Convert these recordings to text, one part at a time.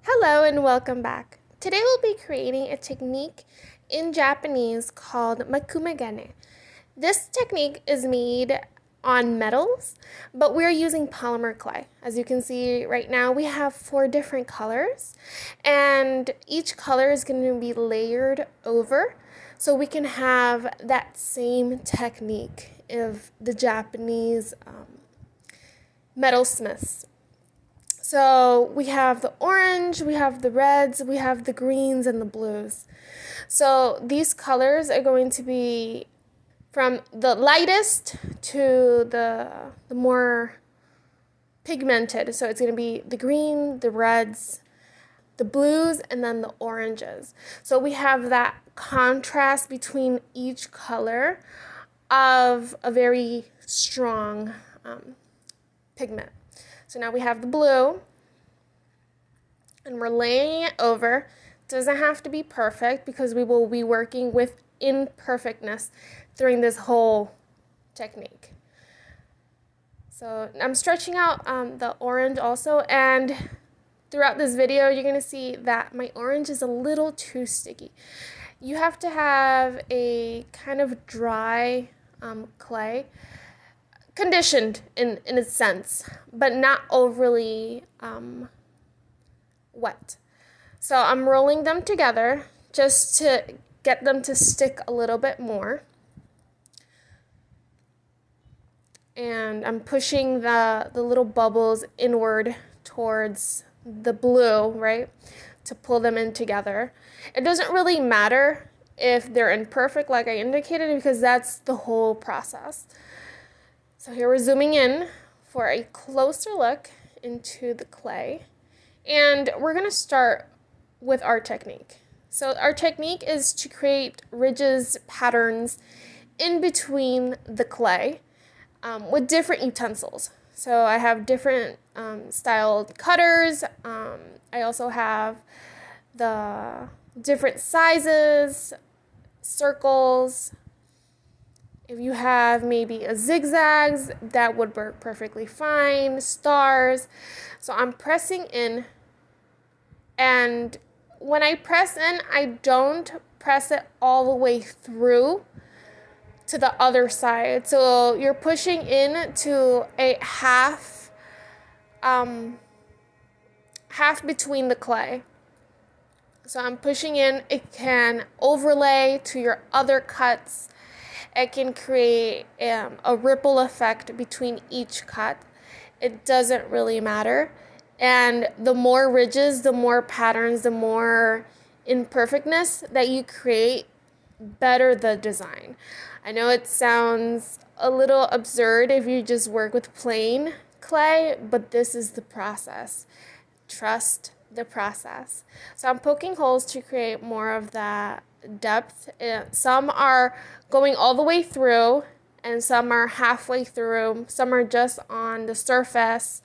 Hello and welcome back. Today we'll be creating a technique in Japanese called Mokume Gane. This technique is made on metals, but we're using polymer clay. As you can see right now, we have 4 different colors, and each color is going to be layered over so we can have that same technique of the Japanese metalsmiths. So we have the orange, we have the reds, we have the greens, and the blues. So these colors are going to be from the lightest to the more pigmented. So it's going to be the green, the reds, the blues, and then the oranges. So we have that contrast between each color of a very strong pigment. So now we have the blue, and we're laying it over. Doesn't have to be perfect because we will be working with imperfectness during this whole technique. So I'm stretching out the orange also, and throughout this video you're going to see that my orange is a little too sticky. You have to have a kind of dry clay, conditioned in a sense, but not overly wet. So I'm rolling them together just to get them to stick a little bit more. And I'm pushing the little bubbles inward towards the blue, right, to pull them in together. It doesn't really matter if they're imperfect like I indicated because that's the whole process. So here we're zooming in for a closer look into the clay, and we're going to start with our technique. So our technique is to create ridges, patterns in between the clay with different utensils. So I have different styled cutters. I also have the different sizes, circles. If you have maybe a zigzags, that would work perfectly fine. Stars. So I'm pressing in, and when I press in, I don't press it all the way through to the other side. So you're pushing in to a half between the clay. So I'm pushing in. It can overlay to your other cuts. It can create a ripple effect between each cut. It doesn't really matter. And the more ridges, the more patterns, the more imperfectness that you create, better the design. I know it sounds a little absurd if you just work with plain clay, but this is the process. Trust the process. So I'm poking holes to create more of that depth. Some are going all the way through, and some are halfway through. Some are just on the surface.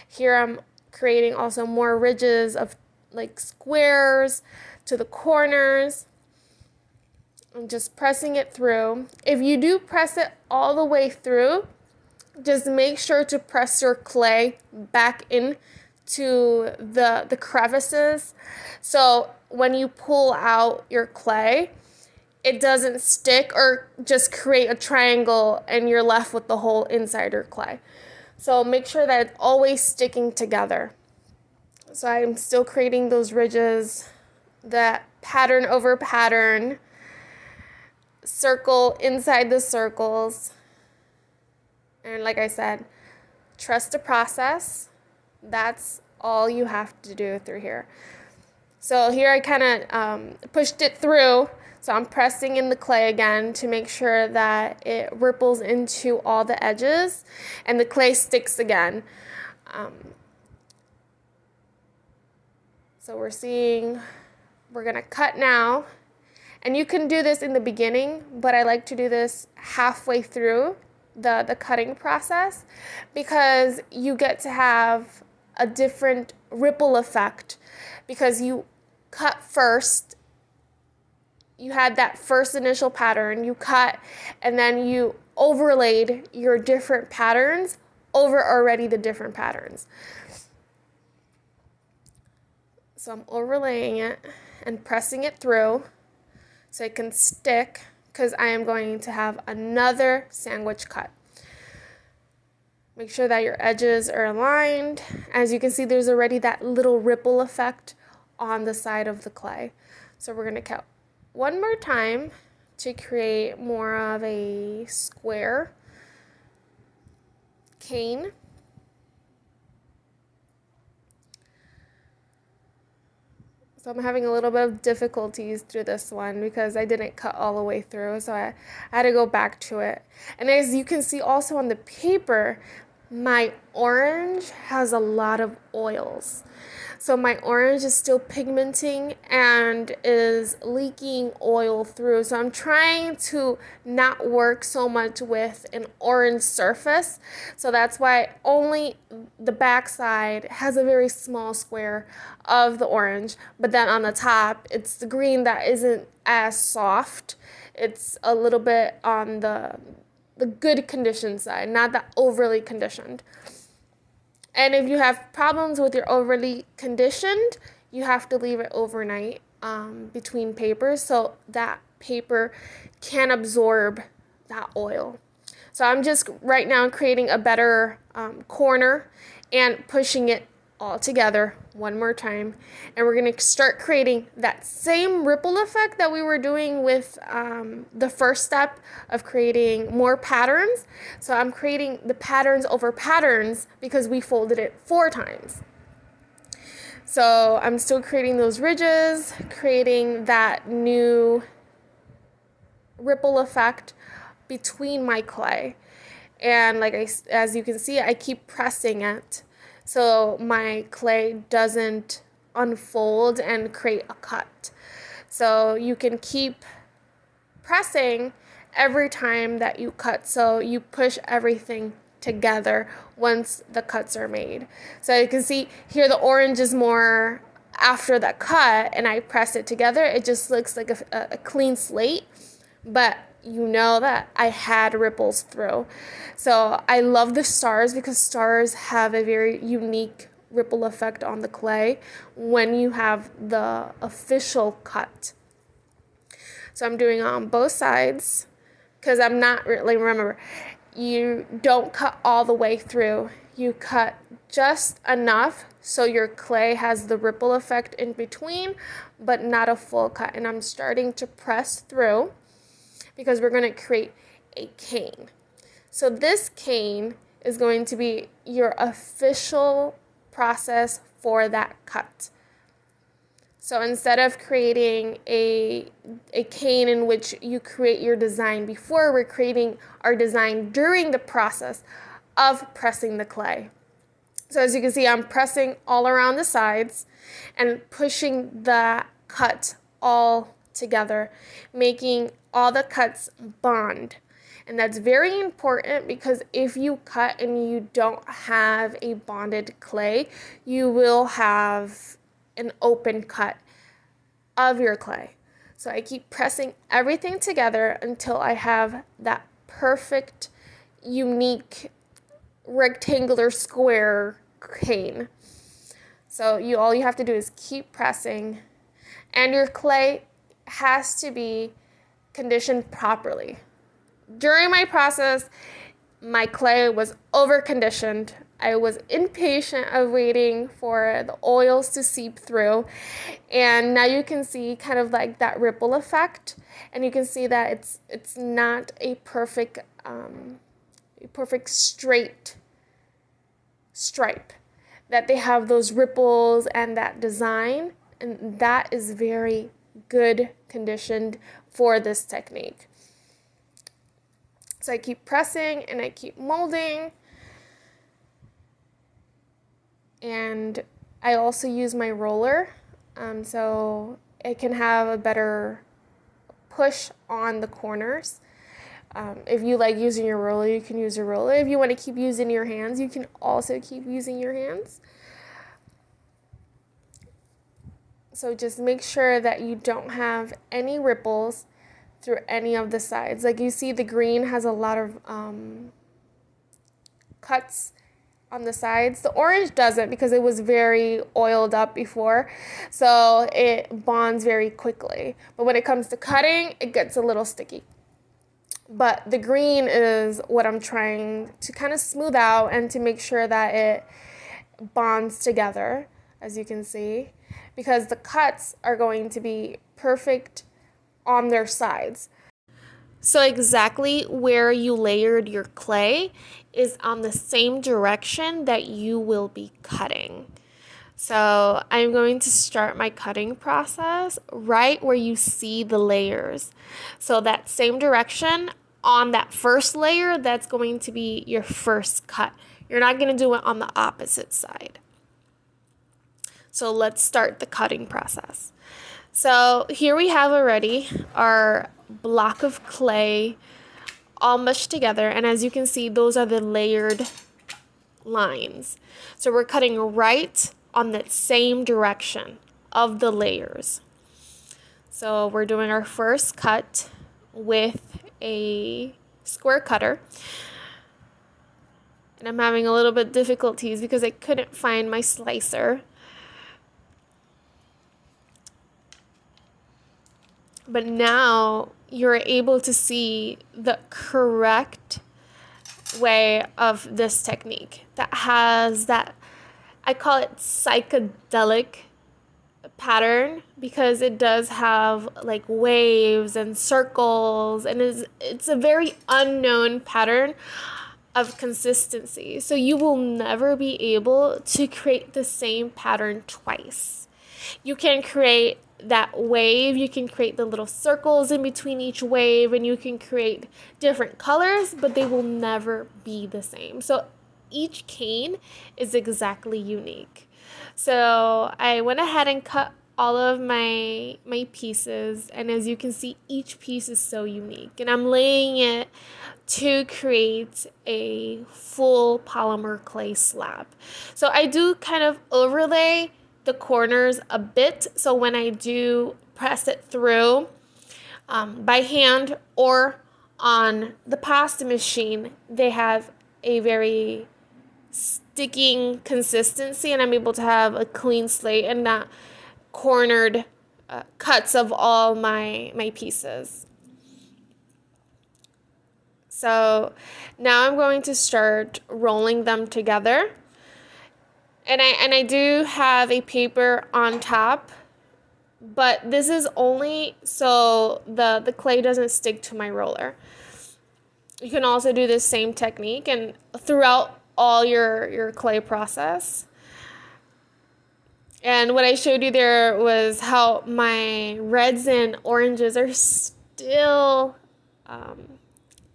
Here I'm creating also more ridges of like squares to the corners. I'm just pressing it through. If you do press it all the way through, just make sure to press your clay back in to the crevices. So when you pull out your clay, it doesn't stick or just create a triangle and you're left with the whole inside your clay. So make sure that it's always sticking together. So I'm still creating those ridges, that pattern over pattern, circle inside the circles. And like I said, trust the process. That's all you have to do through here. So here I kind of pushed it through. So I'm pressing in the clay again to make sure that it ripples into all the edges and the clay sticks again. So we're going to cut now. And you can do this in the beginning, but I like to do this halfway through the cutting process because you get to have a different ripple effect because you cut first. You had that first initial pattern, you cut, and then you overlaid your different patterns over already the different patterns. So I'm overlaying it and pressing it through so it can stick, because I am going to have another sandwich cut. Make sure that your edges are aligned. As you can see, there's already that little ripple effect on the side of the clay. So we're going to cut one more time to create more of a square cane. So I'm having a little bit of difficulties through this one because I didn't cut all the way through, so I had to go back to it. And as you can see also on the paper, my orange has a lot of oils. So my orange is still pigmenting and is leaking oil through. So I'm trying to not work so much with an orange surface. So that's why only the back side has a very small square of the orange. But then on the top, it's the green that isn't as soft. It's a little bit on the good condition side, not the overly conditioned. And if you have problems with your overly conditioned, you have to leave it overnight between papers so that paper can absorb that oil. So I'm just right now creating a better corner and pushing it all together one more time. And we're going to start creating that same ripple effect that we were doing with the first step of creating more patterns. So I'm creating the patterns over patterns because we folded it 4 times. So I'm still creating those ridges, creating that new ripple effect between my clay. And as you can see, I keep pressing it so my clay doesn't unfold and create a cut. So you can keep pressing every time that you cut, so you push everything together once the cuts are made. So you can see here the orange is more after the cut, and I press it together. It just looks like a clean slate, but you know that I had ripples through. So I love the stars because stars have a very unique ripple effect on the clay when you have the official cut. So I'm doing it on both sides because I'm not really, remember, you don't cut all the way through. You cut just enough so your clay has the ripple effect in between, but not a full cut. And I'm starting to press through because we're going to create a cane. So this cane is going to be your official process for that cut. So instead of creating a cane in which you create your design before, we're creating our design during the process of pressing the clay. So as you can see, I'm pressing all around the sides and pushing the cut all together, making all the cuts bond. And that's very important because if you cut and you don't have a bonded clay, you will have an open cut of your clay. So I keep pressing everything together until I have that perfect, unique, rectangular square cane. So all you have to do is keep pressing, and your clay has to be conditioned properly. During my process, my clay was over-conditioned. I was impatient of waiting for the oils to seep through. And now you can see kind of like that ripple effect. And you can see that it's not a perfect straight stripe. That they have those ripples and that design. And that is very good conditioned for this technique. So I keep pressing and I keep molding. And I also use my roller so it can have a better push on the corners. If you like using your roller, you can use your roller. If you want to keep using your hands, you can also keep using your hands. So just make sure that you don't have any ripples through any of the sides. Like you see, the green has a lot of cuts on the sides. The orange doesn't because it was very oiled up before, so it bonds very quickly. But when it comes to cutting, it gets a little sticky. But the green is what I'm trying to kind of smooth out and to make sure that it bonds together, as you can see, because the cuts are going to be perfect on their sides. So exactly where you layered your clay is on the same direction that you will be cutting. So I'm going to start my cutting process right where you see the layers. So that same direction on that first layer, that's going to be your first cut. You're not going to do it on the opposite side. So let's start the cutting process. So here we have already our block of clay all mushed together, and as you can see, those are the layered lines. So we're cutting right on that same direction of the layers. So we're doing our first cut with a square cutter, and I'm having a little bit difficulties because I couldn't find my slicer. But now you're able to see the correct way of this technique that has that, I call it psychedelic pattern, because it does have like waves and circles, and it's a very unknown pattern of consistency. So you will never be able to create the same pattern twice. You can create that wave, you can create the little circles in between each wave, and you can create different colors, but they will never be the same. So each cane is exactly unique. So I went ahead and cut all of my pieces, and as you can see, each piece is so unique, and I'm laying it to create a full polymer clay slab. So I do kind of overlay the corners a bit, so when I do press it through by hand or on the pasta machine, they have a very sticking consistency, and I'm able to have a clean slate and not cornered cuts of all my pieces. So now I'm going to start rolling them together. And I do have a paper on top, but this is only so the clay doesn't stick to my roller. You can also do this same technique and throughout all your clay process. And what I showed you there was how my reds and oranges are still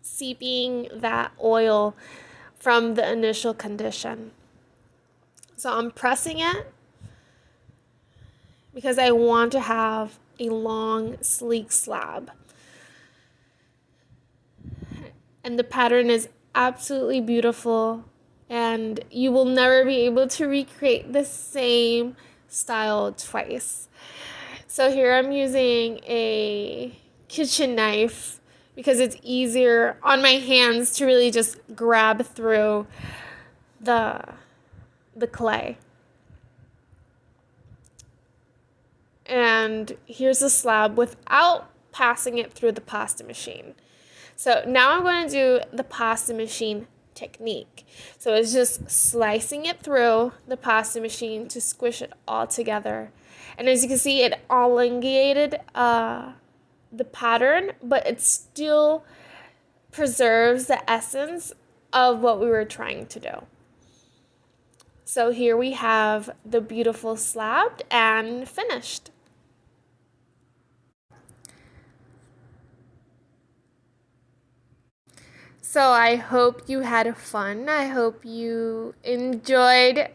seeping that oil from the initial condition. So I'm pressing it because I want to have a long, sleek slab. And the pattern is absolutely beautiful, and you will never be able to recreate the same style twice. So here I'm using a kitchen knife because it's easier on my hands to really just grab through the clay. And here's the slab without passing it through the pasta machine. So now I'm going to do the pasta machine technique. So it's just slicing it through the pasta machine to squish it all together. And as you can see, it elongated the pattern, but it still preserves the essence of what we were trying to do. So here we have the beautiful slab and finished. So I hope you had fun. I hope you enjoyed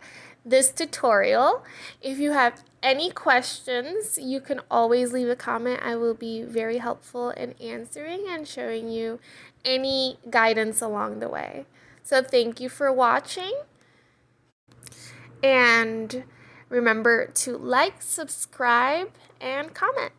this tutorial. If you have any questions, you can always leave a comment. I will be very helpful in answering and showing you any guidance along the way. So thank you for watching. And remember to like, subscribe, and comment.